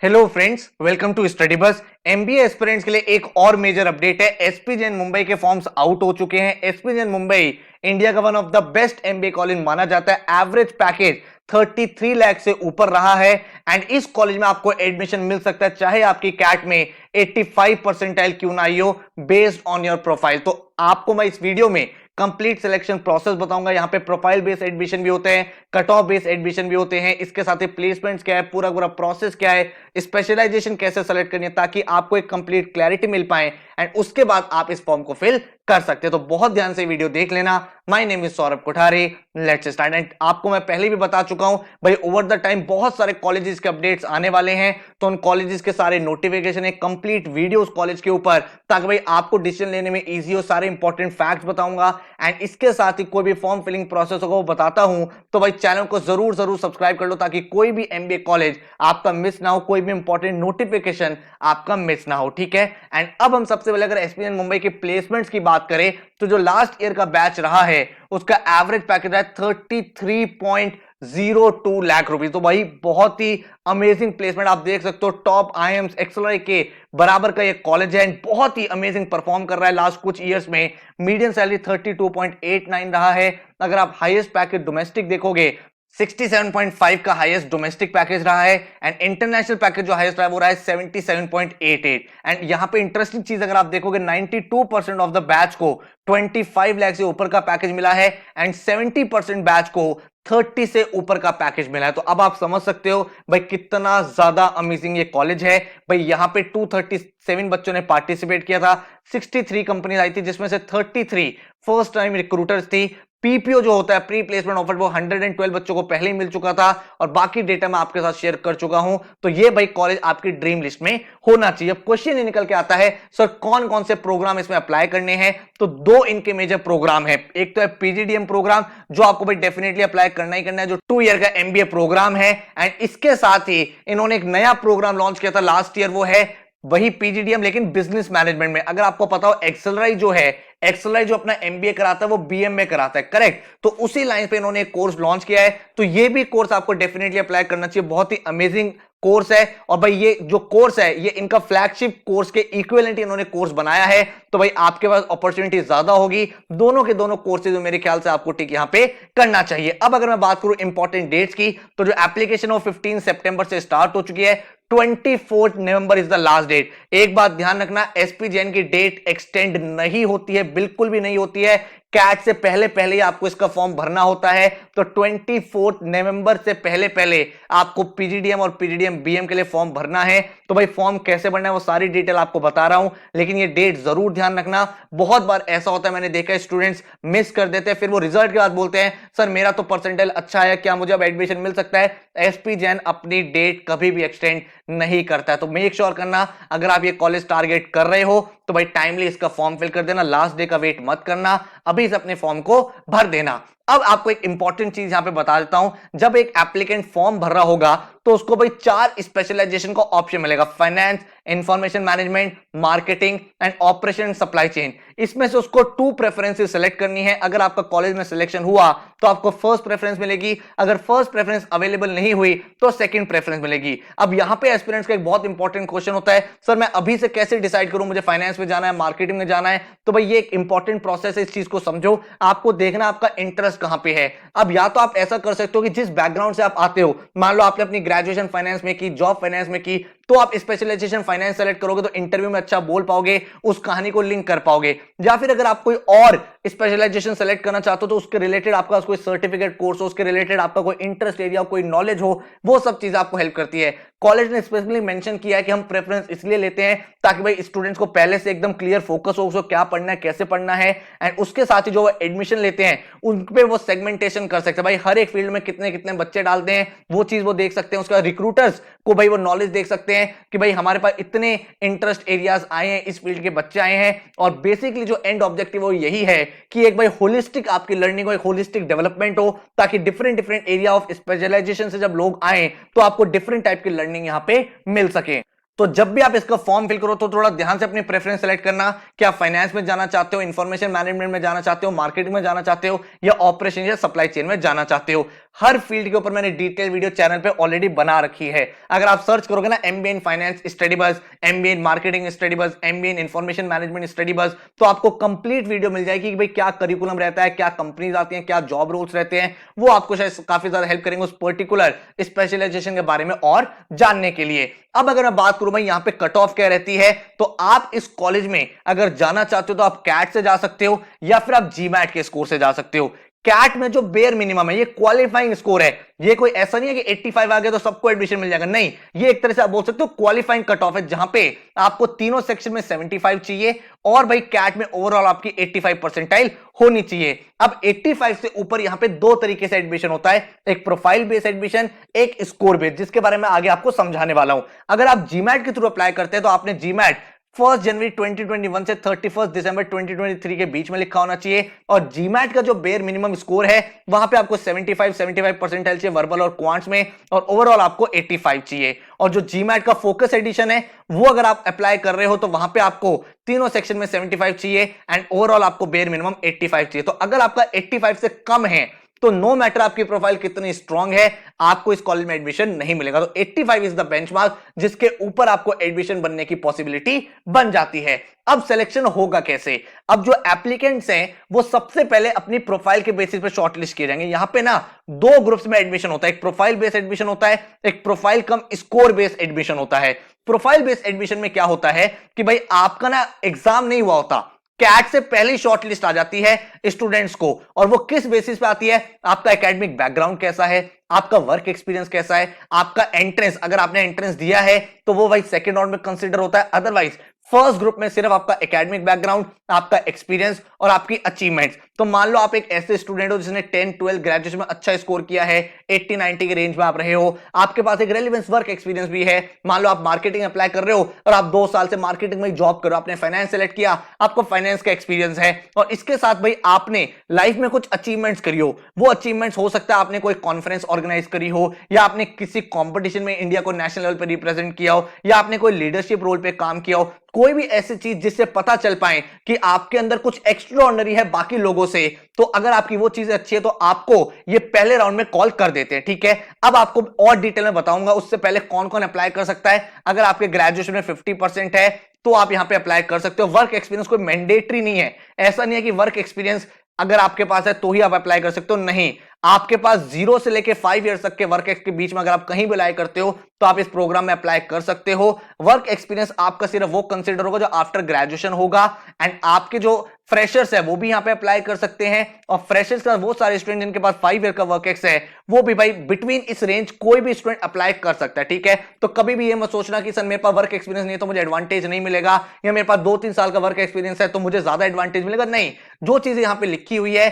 Hello friends, welcome to study bus. MBA aspirants के लिए एक और मेजर अपडेट है। एसपी जैन मुंबई के फॉर्म्स आउट हो चुके हैं। एसपी जैन मुंबई इंडिया का one of the best MBA college माना जाता है। एवरेज पैकेज 33 लाख से ऊपर रहा है एंड इस कॉलेज में आपको एडमिशन मिल सकता है चाहे आपकी कैट में 85 परसेंटाइल क्यों ना आई हो, बेस्ड ऑन योर प्रोफाइल। तो आपको मैं इस वीडियो में कंप्लीट सिलेक्शन प्रोसेस बताऊंगा। यहां पे प्रोफाइल बेस्ड एडमिशन भी होते हैं, कट ऑफ बेस्ड एडमिशन भी होते हैं, इसके साथ ही प्लेसमेंट्स क्या है, पूरा पूरा प्रोसेस क्या है, स्पेशलाइजेशन कैसे सेलेक्ट करनी है, ताकि आपको एक कंप्लीट क्लैरिटी मिल पाए एंड उसके बाद आप इस फॉर्म को फिल कर सकते हैं। तो बहुत ध्यान से वीडियो देख लेना। My name is Saurabh Kothari, let's start. And आपको मैं पहले भी बता चुका हूं भाई, ओवर द टाइम बहुत सारे कॉलेजेस के अपडेट्स आने वाले हैं, तो उन कॉलेजेस के सारे नोटिफिकेशन है, कंप्लीट वीडियो उस कॉलेज के ऊपर, ताकि भाई आपको डिसीजन लेने में इजी हो। सारे इंपॉर्टेंट फैक्ट्स बताऊंगा एंड इसके साथ ही कोई भी फॉर्म फिलिंग प्रोसेस होगा वो बताता हूं। तो भाई चैनल को जरूर जरूर सब्सक्राइब कर लो, ताकि कोई भी एमबीए कॉलेज आपका मिस ना हो, कोई भी इंपॉर्टेंट नोटिफिकेशन आपका मिस ना हो, ठीक है। एंड अब हम सबसे पहले अगर एसपीएन मुंबई के प्लेसमेंट्स की बात करें, तो जो लास्ट ईयर का बैच रहा है उसका एवरेज पैकेज है 33.02 लाख रुपीज। तो भाई बहुत ही अमेजिंग प्लेसमेंट आप देख सकते हो। टॉप आईएम्स एक्सएलआई के बराबर का ये कॉलेज है, बहुत ही अमेजिंग परफॉर्म कर रहा है लास्ट कुछ ईयर्स में। मीडियम सैलरी 32.89 रहा है। अगर आप हाईएस्ट पैकेज डोमेस्टिक देखोगे 67.5 का हाईएस्ट डोमेस्टिक पैकेज रहा है एंड इंटरनेशनल पैकेज जो हाईएस्ट रहा है वो रहा है 77.88। एंड यहां पे इंटरेस्टिंग चीज अगर आप देखोगे 92% ऑफ द बैच को 25 लाख से ऊपर का पैकेज मिला है एंड 70% बैच को 30 से ऊपर का पैकेज मिला है। तो अब आप समझ सकते हो भाई कितना ज्यादा अमेजिंग ये कॉलेज है। भाई यहां पे 237 बच्चों ने पार्टिसिपेट किया था, 63 कंपनी आई थी, जिसमें से 33 फर्स्ट टाइम रिक्रूटर्स थी। पीपीओ जो होता है, प्री प्लेसमेंट ऑफर, वो 112 बच्चों को पहले ही मिल चुका था और बाकी डेटा मैं आपके साथ शेयर कर चुका हूं। तो ये भाई कॉलेज आपकी ड्रीम लिस्ट में होना चाहिए। अब क्वेश्चन ये निकल के आता है, सर कौन कौन से प्रोग्राम इसमें अप्लाई करने हैं? तो दो इनके मेजर प्रोग्राम है। एक तो है पीजीडीएम प्रोग्राम, जो आपको भाई डेफिनेटली अप्लाई करना ही करना है, जो 2 ईयर का एमबीए प्रोग्राम है। एंड इसके साथ ही इन्होंने एक नया प्रोग्राम लॉन्च किया था लास्ट ईयर, वो है वही पीजीडीएम लेकिन बिजनेस मैनेजमेंट में। अगर आपको पता हो एक्सेलराइज जो है, एक्सेलराइज जो अपना एमबीए कराता है वो बीएम में कराता है, करेक्ट। तो उसी लाइन पे इन्होंने एक कोर्स लॉन्च किया है, तो ये भी कोर्स आपको डेफिनेटली अप्लाई करना चाहिए। बहुत ही अमेजिंग कोर्स है और भाई ये जो कोर्स है ये इनका फ्लैगशिप कोर्स के इक्विवेलेंट इन्होंने कोर्स बनाया है। तो भाई आपके पास अपॉर्चुनिटी ज्यादा होगी। दोनों के दोनों कोर्सेज मेरे ख्याल से आपको ठीक यहां पे करना चाहिए। अब अगर मैं बात करूं इंपॉर्टेंट डेट्स की, तो जो एप्लीकेशन वो 15 सितंबर से स्टार्ट हो चुकी है, 24 November is the last date. एक बात ध्यान रखना, एसपी जैन की डेट एक्सटेंड नहीं होती है, बिल्कुल भी नहीं होती है। कैट से पहले पहले ही आपको इसका फॉर्म भरना होता है। तो 24 नवंबर से पहले पहले आपको पीजीडीएम और पीजीडीएम बीएम के लिए फॉर्म भरना है। तो भाई फॉर्म कैसे भरना है वो सारी डिटेल आपको बता रहा हूं, लेकिन ये डेट जरूर ध्यान रखना। बहुत बार ऐसा होता है, मैंने देखा है स्टूडेंट्स मिस कर देते हैं, फिर वो रिजल्ट के बाद बोलते हैं सर मेरा तो परसेंटाइल अच्छा है, क्या मुझे अब एडमिशन मिल सकता है? एसपी जैन अपनी डेट कभी भी एक्सटेंड नहीं करता है। तो मेक श्योर करना, अगर आप ये कॉलेज टारगेट कर रहे हो तो भाई टाइमली इसका फॉर्म फिल कर देना, लास्ट डे का वेट मत करना, अभी से अपने फॉर्म को भर देना। अब आपको एक इंपॉर्टेंट चीज यहां पे बता देता हूं, जब एक एप्लीकेंट फॉर्म भर रहा होगा तो उसको भाई 4 स्पेशलाइजेशन का ऑप्शन मिलेगा: finance, information management, marketing and operation and supply chain. इसमें से उसको 2 प्रेफरेंसेस सेलेक्ट करनी है। अगर आपका कॉलेज में सिलेक्शन हुआ तो आपको फर्स्ट प्रेफरेंस मिलेगी, अगर फर्स्ट प्रेफरेंस अवेलेबल नहीं हुई तो सेकंड प्रेफरेंस मिलेगी। अब यहां पे एस्पिरेंट्स का एक बहुत इंपॉर्टेंट क्वेश्चन होता है, सर मैं अभी से कैसे डिसाइड करूं मुझे फाइनेंस में जाना है, मार्केटिंग में जाना है? तो भाई ये एक इंपॉर्टेंट प्रोसेस है, इस चीज को समझो। आपको देखना आपका इंटरेस्ट कहां पे है। अब या तो आप ऐसा कर सकते हो कि जिस बैकग्राउंड से आप आते हो, मान लो आपने अपनी ग्रेजुएशन फाइनेंस में की, जॉब फाइनेंस में की, तो आप स्पेशलाइजेशन फाइनेंस सेलेक्ट करोगे तो इंटरव्यू में अच्छा बोल पाओगे, उस कहानी को लिंक कर पाओगे। या फिर अगर आप कोई और स्पेशलाइजेशन सेलेक्ट करना चाहते हो तो उसके रिलेटेड आपका कोई सर्टिफिकेट कोर्स हो, उसके रिलेटेड आपका कोई इंटरेस्ट एरिया, कोई नॉलेज हो, वो सब चीजें आपको हेल्प करती है। कॉलेज ने स्पेशली मेंशन किया है कि हम प्रेफरेंस इसलिए लेते हैं ताकि भाई स्टूडेंट्स को पहले से एकदम क्लियर फोकस हो उसको क्या पढ़ना है, कैसे पढ़ना है, एंड उसके साथ ही जो एडमिशन लेते हैं उन पे वो सेगमेंटेशन कर सकते हैं। भाई हर एक फील्ड में कितने कितने बच्चे डालते हैं वो चीज वो देख सकते हैं। उसका रिक्रूटर्स को भाई वो नॉलेज देख सकते हैं कि भाई हमारे पास इतने इंटरेस्ट एरियाज आए हैं, इस फील्ड के बच्चे आए हैं। और बेसिकली जो एंड ऑब्जेक्टिव वो यही है कि एक भाई होलिस्टिक आपकी लर्निंग हो, एक होलिस्टिक डेवलपमेंट हो, ताकि different different area of specialization से जब लोग आए तो आपको डिफरेंट टाइप की लर्निंग यहां पे मिल सके। तो जब भी आप इसका फॉर्म फिल करो तो थोड़ा ध्यान से अपनी प्रेफरेंस सेलेक्ट करना कि आप फाइनेंस में जाना चाहते हो, इंफॉर्मेशन मैनेजमेंट में जाना चाहते हो, मार्केटिंग में जाना चाहते हो, या ऑपरेशन या सप्लाई चेन में जाना चाहते हो। हर फील्ड के ऊपर मैंने डिटेल वीडियो चैनल पे ऑलरेडी बना रखी है। अगर आप सर्च करोगे ना MBA in finance study bus, MBA in marketing study bus, MBA in information management study बस, तो आपको कंप्लीट वीडियो मिल जाएगी कि भाई क्या करिकुलम रहता है, क्या कंपनीज आती हैं, क्या जॉब रोल्स रहते हैं। वो आपको शायद काफी ज्यादा हेल्प करेंगे उस पर्टिकुलर स्पेशलाइजेशन के बारे में और जानने के लिए। अब अगर मैं बात करूं भाई यहां पे कट ऑफ क्या रहती है, तो आप इस कॉलेज में अगर जाना चाहते हो तो आप कैट से जा सकते हो या फिर आप जीमैट के स्कोर से जा सकते हो। कैट में जो बेयर मिनिमम है ये क्वालिफाइंग स्कोर है, ये कोई ऐसा नहीं है कि 85 आ गया तो सबको एडमिशन मिल जाएगा, नहीं, ये एक तरह से आप बोल सकते हो क्वालिफाइंग कट ऑफ है, जहां पे आपको तीनों सेक्शन में 75 चाहिए और भाई कैट में ओवरऑल आपकी 85 परसेंटाइल होनी चाहिए। अब 85 से ऊपर यहां पे दो तरीके से एडमिशन होता है, एक प्रोफाइल बेस्ड एडमिशन, एक स्कोर बेस्ड, जिसके बारे में आगे आपको समझाने वाला हूं। अगर आप जीमैट के थ्रू अप्लाई करते हैं तो आपने जीमैट 1 जनवरी 2021 से 31 दिसंबर 2023 के बीच में लिखा होना चाहिए, और जीमैट का जो बेयर मिनिमम स्कोर है वहां पे आपको 75 परसेंटाइल चाहिए वर्बल और क्वांट्स में, और ओवरऑल आपको 85 चाहिए। और जो जीमैट का फोकस एडिशन है वो अगर आप अप्लाई कर रहे हो तो वहां पे आपको तीनों सेक्शन में 75 चाहिए एंड ओवरऑल आपको बेयर मिनिमम 85 चाहिए। तो अगर आपका 85 से कम है तो नो मैटर आपकी प्रोफाइल कितनी स्ट्रांग है, आपको इस कॉलेज में एडमिशन नहीं मिलेगा। तो 85 इज द बेंचमार्क जिसके ऊपर आपको एडमिशन बनने की पॉसिबिलिटी बन जाती है। अब सिलेक्शन होगा कैसे? अब जो एप्लीकेंट्स हैं वो सबसे पहले अपनी प्रोफाइल के बेसिस पे शॉर्टलिस्ट किए जाएंगे। यहां पे ना दो ग्रुप्स में एडमिशन होता है, एक प्रोफाइल बेस्ड एडमिशन होता है, एक प्रोफाइल कम स्कोर बेस्ड एडमिशन होता है। प्रोफाइल बेस्ड एडमिशन में क्या होता है कि भाई आपका ना एग्जाम नहीं हुआ होता, कैट से पहले शॉर्ट लिस्ट आ जाती है स्टूडेंट्स को, और वो किस बेसिस पे आती है, आपका एकेडमिक बैकग्राउंड कैसा है, आपका वर्क एक्सपीरियंस कैसा है, आपका एंट्रेंस, अगर आपने एंट्रेंस दिया है तो वो भाई सेकंड राउंड में कंसीडर होता है, अदरवाइज फर्स्ट ग्रुप में सिर्फ आपका एकेडमिक बैकग्राउंड, आपका एक्सपीरियंस और आपकी अचीवमेंट्स। तो मान लो आप एक ऐसे स्टूडेंट हो जिसने 10 12 ग्रेजुएशन में अच्छा स्कोर किया है, 80 90 के रेंज में आप रहे हो, आपके पास एक रेलेवेंस वर्क एक्सपीरियंस भी है, मान लो आप मार्केटिंग अप्लाई कर रहे हो और आप 2 साल से मार्केटिंग में जॉब करो, आपने फाइनेंस सेलेक्ट किया, आपको फाइनेंस का एक्सपीरियंस है, और इसके साथ भाई आपने लाइफ में कुछ अचीवमेंट्स करी हो, वो अचीवमेंट्स हो सकता है आपने कोई कॉन्फ्रेंस ऑर्गेनाइज करी हो, या आपने किसी कॉम्पिटिशन में इंडिया को नेशनल लेवल पर रिप्रेजेंट किया हो, या आपने कोई लीडरशिप रोल पे काम किया हो, कोई भी ऐसी चीज जिससे पता चल पाए कि आपके अंदर कुछ एक्स्ट्रा ऑर्डिनरी है बाकी लोगों से, तो अगर आपकी वो चीजें अच्छी है तो आपको ये पहले राउंड में कॉल कर देते हैं। ठीक है, अब आपको और डिटेल में बताऊंगा, उससे पहले कौन कौन अप्लाई कर सकता है। अगर आपके ग्रेजुएशन में 50% है तो आप यहां पे अप्लाई कर सकते हो। वर्क एक्सपीरियंस कोई मैंडेटरी नहीं है, ऐसा नहीं है कि वर्क एक्सपीरियंस अगर आपके पास है तो ही आप अप्लाई कर सकते हो, नहीं, आपके पास 0 से लेके 5 इयर्स तक के वर्क एक्स के बीच में अगर आप कहीं भी अप्लाई करते हो तो आप इस प्रोग्राम में अप्लाई कर सकते हो। वर्क एक्सपीरियंस आपका सिर्फ वो कंसीडर होगा जो आफ्टर ग्रेजुएशन होगा, एंड आपके जो फ्रेशर्स है वो भी यहां पे अप्लाई कर सकते हैं, और फ्रेशर्स का वो सारे स्टूडेंट जिनके पास 5 ईयर का वर्क एक्स है वो भी भाई बिटवीन इस रेंज कोई भी स्टूडेंट अप्लाई कर सकता है। ठीक है, तो कभी भी ये मत सोचना कि सर मेरे पास वर्क एक्सपीरियंस नहीं है तो मुझे एडवांटेज नहीं मिलेगा, या मेरे पास 2-3 साल का वर्क एक्सपीरियंस है तो मुझे ज्यादा एडवांटेज मिलेगा, नहीं, जो चीजें यहां पे लिखी हुई है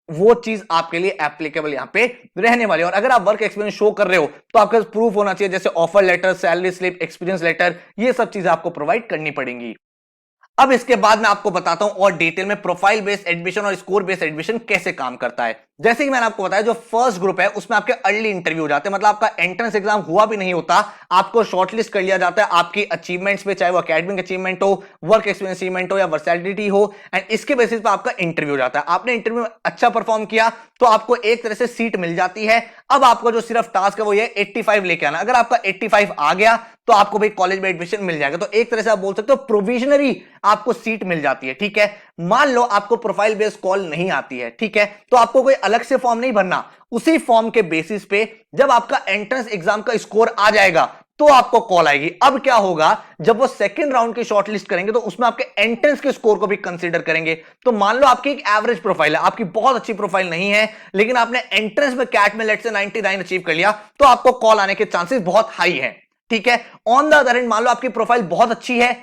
वो चीज आपके लिए एप्लीकेबल यहां पे रहने वाली है। और अगर आप वर्क एक्सपीरियंस शो कर रहे हो तो आपका प्रूफ होना चाहिए, जैसे offer letter, salary slip, experience letter, ये सब चीजें आपको प्रोवाइड करनी पड़ेंगी। अब इसके बाद मैं आपको बताता हूं और डिटेल में प्रोफाइल बेस्ड एडमिशन और स्कोर बेस्ड एडमिशन कैसे काम करता है। जैसे कि मैंने आपको बताया जो फर्स्ट ग्रुप है उसमें आपके अर्ली इंटरव्यू हो जाते हैं, मतलब आपका एंट्रेंस एग्जाम हुआ भी नहीं होता, आपको शॉर्टलिस्ट कर लिया जाता है आपकी अचीवमेंट्स पे, चाहे वो एकेडमिक अचीवमेंट हो, वर्क एक्सपीरियंस अचीवमेंट हो या वर्सैटिलिटी हो, एंड इसके बेसिस पे आपका इंटरव्यू हो जाता है। आपने इंटरव्यू में अच्छा परफॉर्म किया तो आपको एक तरह से सीट मिल जाती है। अब आपका जो सिर्फ टास्क है वो ये 85 लेके आना, अगर आपका 85 आ गया तो आपको भाई कॉलेज में एडमिशन मिल जाएगा। तो एक तरह से आप बोल सकते हो प्रोविजनरी आपको सीट मिल जाती है। ठीक है, मान लो आपको प्रोफाइल बेस्ड कॉल नहीं आती है, ठीक है, तो आपको कोई अलग से फॉर्म नहीं भरना, उसी फॉर्म के बेसिस पे जब आपका एंट्रेंस एग्जाम का स्कोर आ जाएगा तो आपको कॉल आएगी। अब क्या होगा, जब वो सेकंड राउंड की शॉर्टलिस्ट करेंगे तो उसमें आपके एंट्रेंस के स्कोर को भी कंसीडर करेंगे। तो मान लो आपकी एक एवरेज प्रोफाइल है, आपकी बहुत अच्छी प्रोफाइल नहीं है, लेकिन आपने एंट्रेंस में कैट में लेट से 99 अचीव कर लिया, तो आपको कॉल आने के चांसेस बहुत हाई है। ठीक है, ऑन द अदर हैंड मान लो आपकी प्रोफाइल बहुत अच्छी है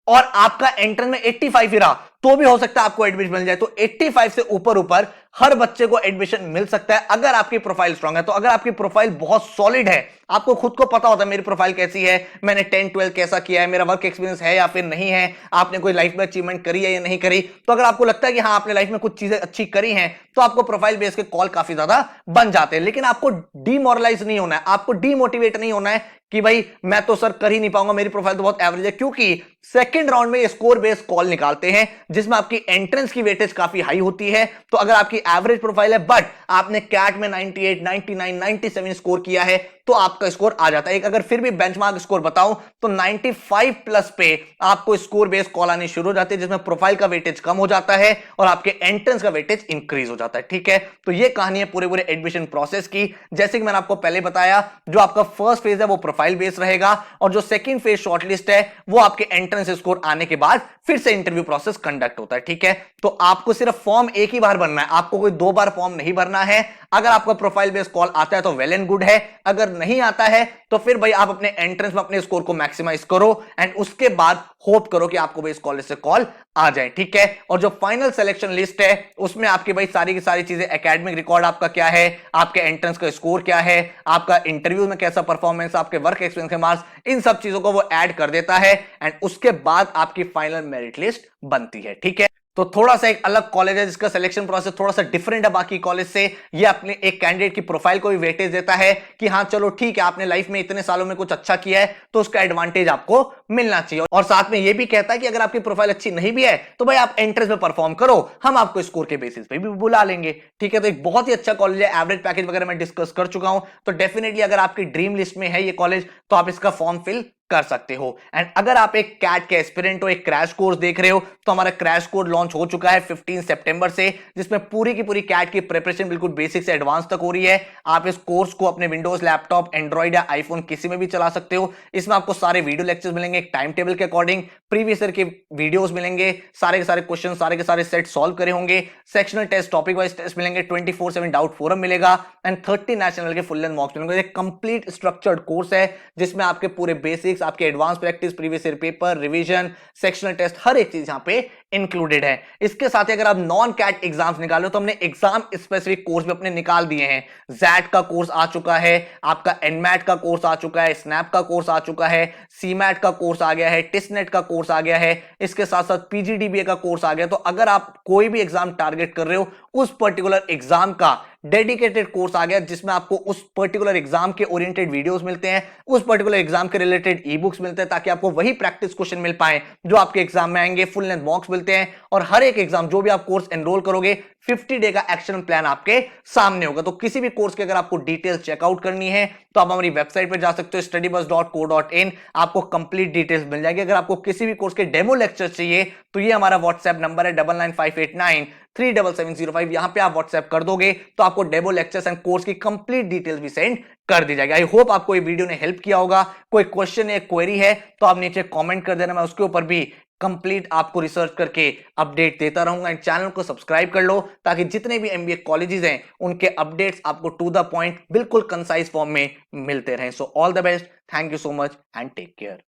और आपका एंट्रेंस में 85 ही रहा, तो भी हो सकता है आपको एडमिशन मिल जाए। तो 85 से ऊपर ऊपर हर बच्चे को एडमिशन मिल सकता है अगर आपकी प्रोफाइल स्ट्रांग है। तो अगर आपकी प्रोफाइल बहुत सॉलिड है, आपको खुद को पता होता है मेरी प्रोफाइल कैसी है, मैंने 10 12 कैसा किया है, मेरा वर्क एक्सपीरियंस है या फिर नहीं है, आपने कोई लाइफ में अचीवमेंट करी है या नहीं करी, तो अगर आपको लगता है कि हाँ आपने लाइफ में कुछ चीजें अच्छी करी हैं तो आपको प्रोफाइल बेस के कॉल काफी ज्यादा बन जाते हैं। लेकिन आपको डीमोरलाइज नहीं होना है, आपको डीमोटिवेट नहीं होना है कि भाई मैं तो सर कर ही नहीं पाऊंगा, मेरी प्रोफाइल तो बहुत एवरेज है, क्योंकि सेकंड राउंड में ये स्कोर बेस्ड कॉल निकालते हैं जिसमें आपकी एंट्रेंस की वेटेज काफी हाई होती है। तो अगर आपकी एवरेज प्रोफाइल है बट आपने कैट में 98, 99, 97 स्कोर किया है तो आपका स्कोर आ जाता है। एक अगर फिर भी बेंचमार्क स्कोर बताऊं तो 95 प्लस पे आपको स्कोर बेस्ड कॉल आनी शुरू हो जाती है, जिसमें प्रोफाइल का वेटेज कम हो जाता है और आपके एंट्रेंस का वेटेज इंक्रीज हो जाता है। ठीक है, तो ये कहानी है पूरे पूरे एडमिशन प्रोसेस की। जैसे कि मैंने आपको पहले बताया, जो आपका फर्स्ट फेज है वो प्रोफाइल बेस्ड रहेगा और जो सेकंड फेज शॉर्टलिस्ट है वो आपके एंट्रेंस स्कोर आने के बाद फिर से इंटरव्यू प्रोसेस कंडक्ट होता है। ठीक है, तो आपको सिर्फ फॉर्म एक ही बार भरना है, आपको कोई 2 बार फॉर्म नहीं भरना है। अगर आपका प्रोफाइल बेस्ड कॉल आता है तो वेल एंड गुड है, अगर नहीं आता है तो फिर भाई आप अपने एंट्रेंस में अपने स्कोर को मैक्सिमाइज करो एंड उसके बाद होप करो कि आपको भाई इस कॉलेज से कॉल आ जाए। ठीक है, और जो फाइनल सिलेक्शन लिस्ट है उसमें आपकी भाई सारी की सारी चीजें, एकेडमिक रिकॉर्ड आपका क्या है, आपके एंट्रेंस का स्कोर क्या है, आपका इंटरव्यू में कैसा परफॉर्मेंस, आपके वर्क एक्सपीरियंस के मार्क्स, इन सब चीजों को वो ऐड कर देता है एंड उसके बाद आपकी फाइनल मेरिट लिस्ट बनती है। ठीक है, तो थोड़ा सा एक अलग कॉलेज है जिसका सिलेक्शन प्रोसेस थोड़ा सा डिफरेंट है बाकी कॉलेज से। ये अपने एक कैंडिडेट की प्रोफाइल को भी वेटेज देता है कि हाँ चलो ठीक है, आपने लाइफ में इतने सालों में कुछ अच्छा किया है तो उसका एडवांटेज आपको मिलना चाहिए। और साथ में ये भी कहता है कि अगर आपकी प्रोफाइल अच्छी नहीं भी है तो भाई आप एंट्रेंस में परफॉर्म करो, हम आपको स्कोर के बेसिस पे भी बुला लेंगे। ठीक है, तो एक बहुत ही अच्छा कॉलेज है। एवरेज पैकेज वगैरह मैं डिस्कस कर चुका हूं, तो डेफिनेटली अगर आपकी ड्रीम लिस्ट में है ये कॉलेज तो आप इसका फॉर्म फिल कर सकते हो। एंड अगर आप एक कैट के एस्पिरेंट हो, एक क्रैश कोर्स देख रहे हो, तो हमारा क्रैश कोर्स लॉन्च हो चुका है 15 सितंबर से, जिसमें पूरी की पूरी कैट की प्रिपरेशन बिल्कुल बेसिक से एडवांस तक हो रही है। आप इस कोर्स को अपने विंडोज लैपटॉप, एंड्रॉइड या आईफोन किसी में भी चला सकते हो। इसमें आपको सारे वीडियो लेक्चर्स मिलेंगे एक टाइम टेबल के अकॉर्डिंग, प्रीवियस ईयर के वीडियोस मिलेंगे, सारे के सारे क्वेश्चन सारे के सारे सेट सॉल्व करे होंगे, sectional test, topic wise test मिलेंगे, 24/7 डाउट फोरम मिलेगा एंड 30 नेशनल के फुल लेंथ मॉक्स मिलेंगे। एक कंप्लीट स्ट्रक्चर्ड कोर्स है जिसमें आपके पूरे बेसिक्स, आपके advance practice, previous year paper, revision, sectional test, हर एक चीज यहां पे इंक्लूडेड है। इसके साथ ही अगर आप नॉन कैट एग्जाम्स निकालो तो हमने एग्जाम स्पेसिफिक कोर्स भी अपने निकाल दिए हैं। जैट का कोर्स आ चुका है, आपका एनमैट का कोर्स आ चुका है, स्नैप का कोर्स आ चुका है, सीमैट का कोर्स आ गया है, टिसनेट का कोर्स आ गया है, इसके साथ साथ पीजीडीबीए का कोर्स आ गया। तो अगर आप कोई भी एग्जाम टारगेट कर रहे हो, उस पर्टिकुलर एग्जाम का डेडिकेटेड कोर्स आ गया जिसमें आपको उस पर्टिकुलर एग्जाम के ओरिएंटेड वीडियोस मिलते हैं, उस पर्टिकुलर एग्जाम के रिलेटेड ई बुक्स मिलते हैं, ताकि आपको वही प्रैक्टिस क्वेश्चन मिल पाए जो आपके एग्जाम में आएंगे। फुल लेंथ मॉक्स मिलते हैं और हर एक एग्जाम जो भी आप कोर्स एनरोल करोगे 50 डे का एक्शन प्लान आपके सामने होगा। तो किसी भी कोर्स की अगर आपको डिटेल्स चेकआउट करनी है तो आप हमारी वेबसाइट पर जा सकते हो studybus.co.in, आपको कंप्लीट डिटेल्स मिल जाएगी। अगर आपको किसी भी कोर्स के डेमो लेक्चर चाहिए तो ये हमारा व्हाट्सएप नंबर है 9958937705। यहां पे आप व्हाट्सएप कर दोगे तो आपको डेमो लेक्चर्स एंड कोर्स की कंप्लीट डिटेल्स भी सेंड कर दी जाएगी। आई होप आपको ये वीडियो ने हेल्प किया होगा। कोई क्वेश्चन या क्वेरी है तो आप नीचे कमेंट कर देना, मैं उसके ऊपर भी कंप्लीट आपको रिसर्च करके अपडेट देता रहूंगा। एंड चैनल को सब्सक्राइब कर लो ताकि जितने भी एमबीए कॉलेजेस हैं उनके अपडेट्स आपको टू द पॉइंट बिल्कुल कंसाइज फॉर्म में मिलते रहें। So all the best, thank you so much and take care.